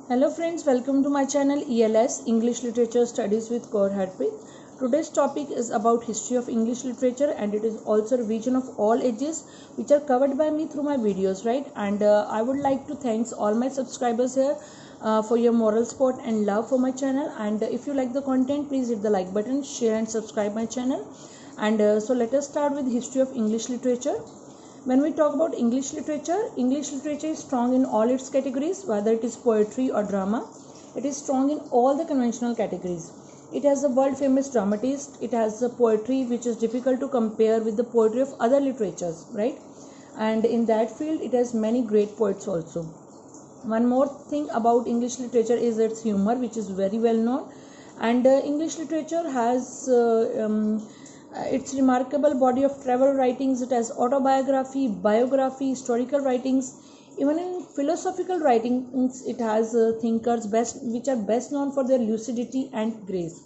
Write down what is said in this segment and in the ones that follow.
Hello friends, welcome to my channel ELS English Literature Studies with Kaur Harpreet. Today's topic is about history of English literature and it is also a revision of all ages which are covered by me through my videos, right? And I would like to thank all my subscribers here for your moral support and love for my channel. And if you like the content, please hit the like button, share and subscribe my channel. And so let us start with history of English literature. When we talk about English literature is strong in all its categories, whether it is poetry or drama. It is strong in all the conventional categories. It has a world famous dramatist. It has a poetry which is difficult to compare with the poetry of other literatures, right? And in that field, it has many great poets also. One more thing about English literature is its humor, which is very well known. And English literature has its remarkable body of travel writings. It has autobiography, biography, historical writings. Even in philosophical writings, it has thinkers which are best known for their lucidity and grace.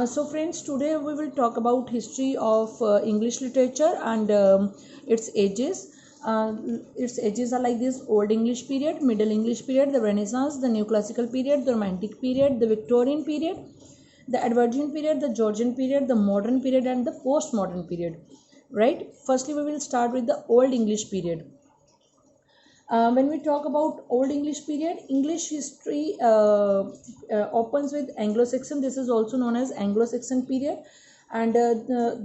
So friends, today we will talk about history of English literature and its ages. Its ages are like this: Old English period, Middle English period, the Renaissance, the Neoclassical period, the Romantic period, the Victorian period, the Edwardian period, the Georgian period, the modern period, and the postmodern period. Right? Firstly, we will start with the Old English period. When we talk about Old English period, English history opens with Anglo-Saxon. This is also known as Anglo-Saxon period, and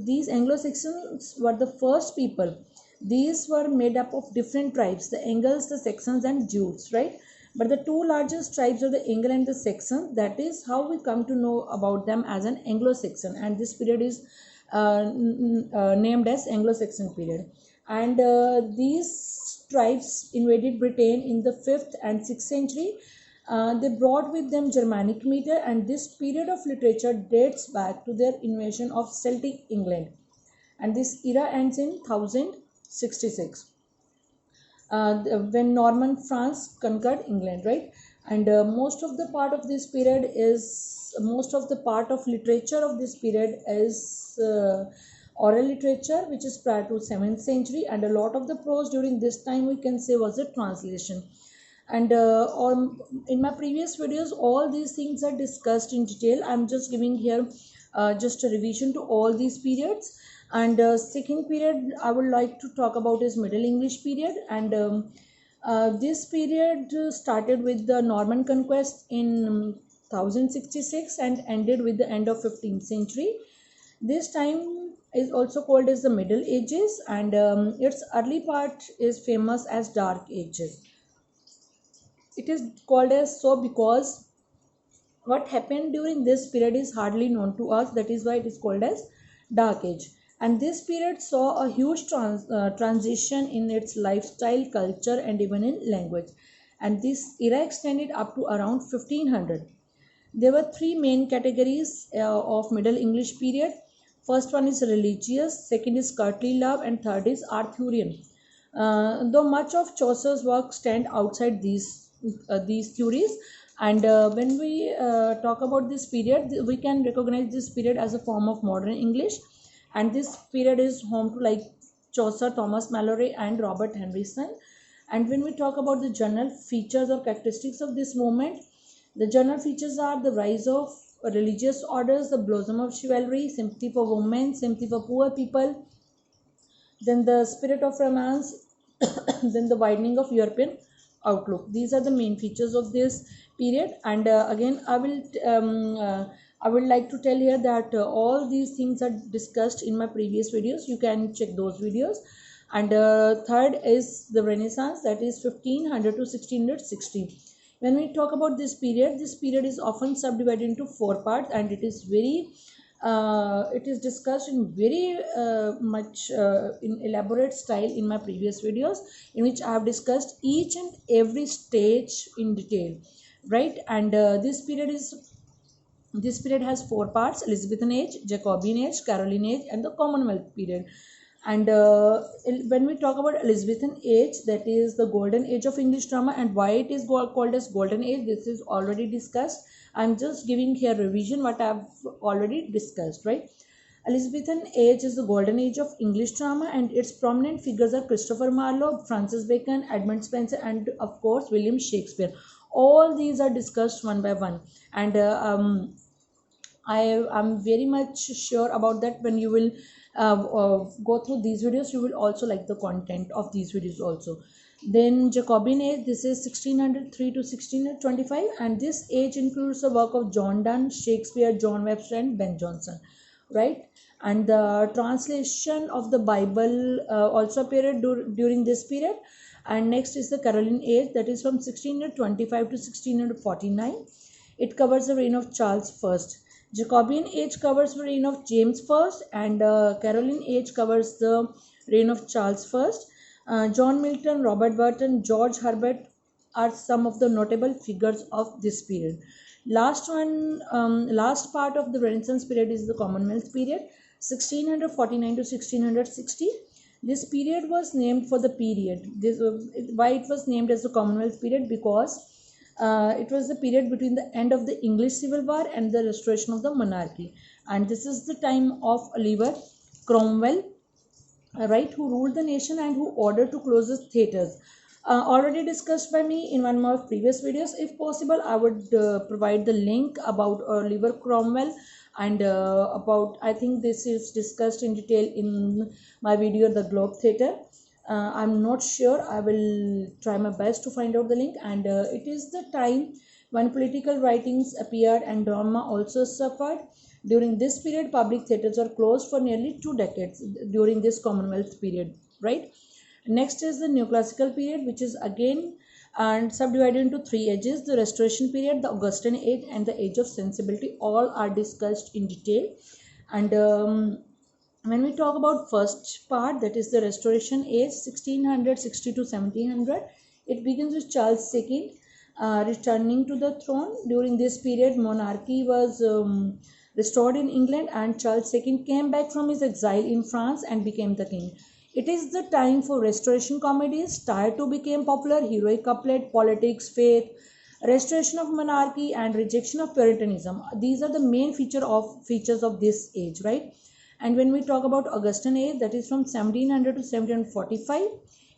these Anglo-Saxons were the first people. These were made up of different tribes: the Angles, the Saxons, and Jutes. Right? But the two largest tribes are the Anglo and the Saxon. That is how we come to know about them as an Anglo-Saxon, and this period is named as Anglo-Saxon period. And these tribes invaded Britain in the 5th and 6th century. They brought with them Germanic meter, and this period of literature dates back to their invasion of Celtic England. And this era ends in 1066 when Norman France conquered England, right? And most of the part of this period is most of the part of literature of this period is oral literature, which is prior to 7th century, and a lot of the prose during this time we can say was a translation. And in my previous videos, all these things are discussed in detail. I'm just giving here just a revision to all these periods. And second period I would like to talk about is Middle English period. And this period started with the Norman conquest in 1066 and ended with the end of 15th century. This time is also called as the Middle Ages, and its early part is famous as Dark Ages. It is called as so because what happened during this period is hardly known to us. That is why it is called as Dark Age. And this period saw a huge transition in its lifestyle, culture, and even in language. And this era extended up to around 1500. There were three main categories of Middle English period. First one is religious, second is courtly love, and third is Arthurian. Though much of Chaucer's work stand outside these theories, and when we talk about this period, we can recognize this period as a form of modern English. And this period is home to like Chaucer, Thomas Malory, and Robert Henryson. And when we talk about the general features or characteristics of this movement, the general features are the rise of religious orders, the blossom of chivalry, sympathy for women, sympathy for poor people, then the spirit of romance, then the widening of European outlook. These are the main features of this period. And again, I would like to tell here that all these things are discussed in my previous videos. You can check those videos. And third is the Renaissance, that is 1500 to 1660. When we talk about this period is often subdivided into four parts, and it is discussed in very much in elaborate style in my previous videos, in which I have discussed each and every stage in detail, right? And this period has four parts: Elizabethan age, Jacobean age, Caroline age, and the Commonwealth period. And when we talk about Elizabethan age, that is the golden age of English drama. And why it is called as golden age, this is already discussed. I'm just giving here revision what I've already discussed, right? Elizabethan age is the golden age of English drama, and its prominent figures are Christopher Marlowe, Francis Bacon, Edmund Spenser, and of course William Shakespeare. All these are discussed one by one, and I am very much sure about that. When you will go through these videos, you will also like the content of these videos also. Then Jacobean age, this is 1603 to 1625, and this age includes the work of John Donne, Shakespeare, John Webster, and Ben Jonson, right? And the translation of the Bible also appeared during this period. And next is the Caroline age, that is from 1625 to 1649. It covers the reign of Charles I. Jacobean age covers the reign of James I, and Caroline age covers the reign of Charles I. John Milton, Robert Burton, George Herbert are some of the notable figures of this period. Last part of the Renaissance period is the Commonwealth period, 1649 to 1660. This period was named for the period. Why it was named as the Commonwealth period? Because it was the period between the end of the English Civil War and the restoration of the monarchy. And this is the time of Oliver Cromwell, right, who ruled the nation and who ordered to close the theatres. Already discussed by me in one of my previous videos. If possible, I would provide the link about Oliver Cromwell, and about, I think this is discussed in detail in my video The Globe Theatre. I'm not sure. I will try my best to find out the link. And it is the time when political writings appeared and drama also suffered. During this period, public theatres were closed for nearly 2 decades during this Commonwealth period, right? Next is the Neoclassical period, which is again and subdivided into 3 ages: the Restoration period, the Augustan age, and the Age of Sensibility. All are discussed in detail. And when we talk about first part, that is the Restoration age, 1660 to 1700, it begins with Charles II returning to the throne. During this period, monarchy was restored in England, and Charles II came back from his exile in France and became the king. It is the time for restoration comedies. Tier 2 became popular: heroic couplet, politics, faith, restoration of monarchy, and rejection of Puritanism. These are the main features of this age, right? And when we talk about Augustan age, that is from 1700 to 1745.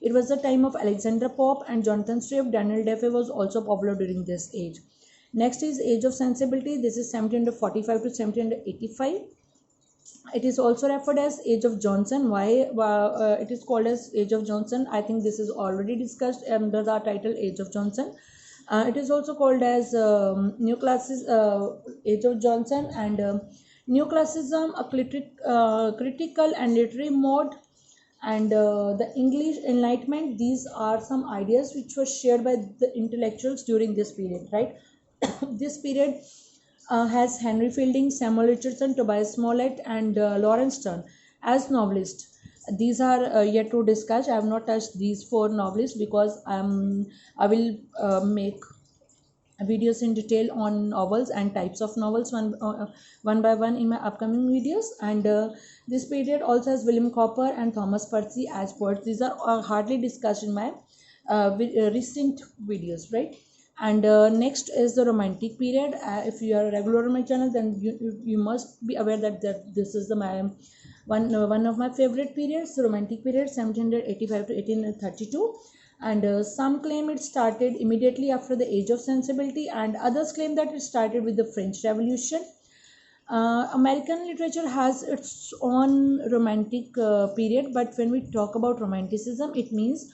It was the time of Alexander Pope and Jonathan Swift. Daniel Defoe was also popular during this age. Next is Age of Sensibility. This is 1745 to 1785. It is also referred as Age of Johnson. Why it is called as Age of Johnson? I think this is already discussed under the title Age of Johnson. It is also called as Age of Johnson, and Neoclassicism, a critical and literary mode, and the English Enlightenment. These are some ideas which were shared by the intellectuals during this period, right? This period has Henry Fielding, Samuel Richardson, Tobias Smollett, and Lawrence Sterne as novelists. These are yet to discuss. I have not touched these 4 novelists because I will make videos in detail on novels and types of novels one by one in my upcoming videos. And this period also has William Cowper and Thomas Percy as poets. These are hardly discussed in my recent videos, right? And next is the Romantic period. If you are a regular on my channel, then you must be aware that this is my one of my favorite periods, the Romantic period, 1785 to 1832. And some claim it started immediately after the Age of Sensibility, and others claim that it started with the French Revolution. American literature has its own romantic period, but when we talk about romanticism, it means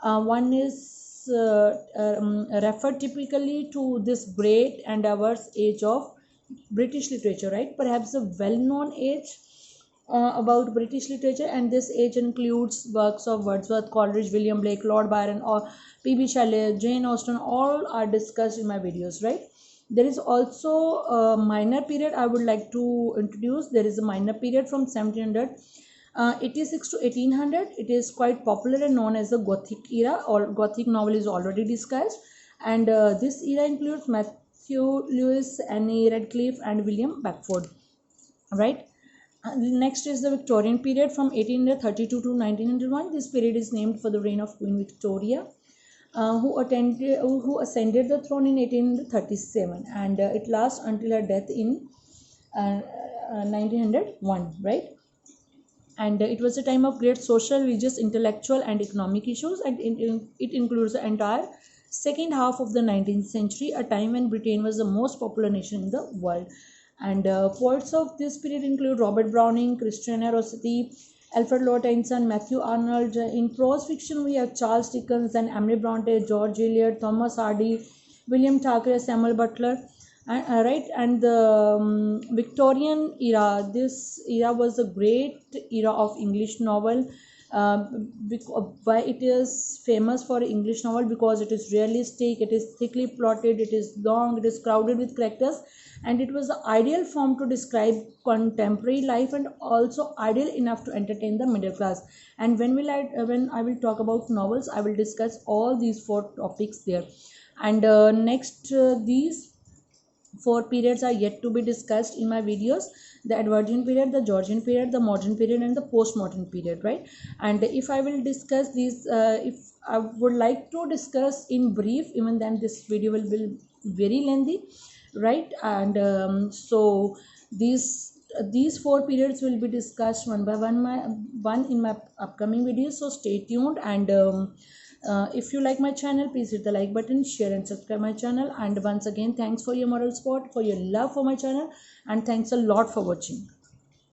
one is referred typically to this great and diverse age of British literature, right? Perhaps a well-known age about British literature, and this age includes works of Wordsworth, Coleridge, William Blake, Lord Byron, or P.B. Shelley, Jane Austen. All are discussed in my videos, right? There is also a minor period I would like to introduce. There is a minor period from 1786 to 1800. It is quite popular and known as the Gothic era, or Gothic novel is already discussed. And this era includes Matthew Lewis, Annie Radcliffe, and William Beckford, right? Next is the Victorian period from 1832 to 1901. This period is named for the reign of Queen Victoria, who ascended the throne in 1837, and it lasts until her death in 1901, right? And it was a time of great social, religious, intellectual, and economic issues, and it includes the entire second half of the 19th century, a time when Britain was the most popular nation in the world. And poets of this period include Robert Browning, Christiana Rossetti, Alfred Lord Tennyson, Matthew Arnold. In prose fiction, we have Charles Dickens and Emily Bronte, George Eliot, Thomas Hardy, William Thackeray, Samuel Butler. Right, and the Victorian era. This era was a great era of English novel. Why it is famous for English novel? Because it is realistic, it is thickly plotted, it is long, it is crowded with characters, and it was the ideal form to describe contemporary life, and also ideal enough to entertain the middle class. And when I will talk about novels, I will discuss all these four topics there. And next, these four periods are yet to be discussed in my videos: the Edwardian period, the Georgian period, the modern period, and the postmodern period, right? And if I will discuss these, if I would like to discuss in brief, even then this video will be very lengthy, right? And so these four periods will be discussed one by one in my upcoming videos, so stay tuned. And if you like my channel, please hit the like button, share and subscribe my channel. And once again, thanks for your moral support, for your love for my channel, and thanks a lot for watching.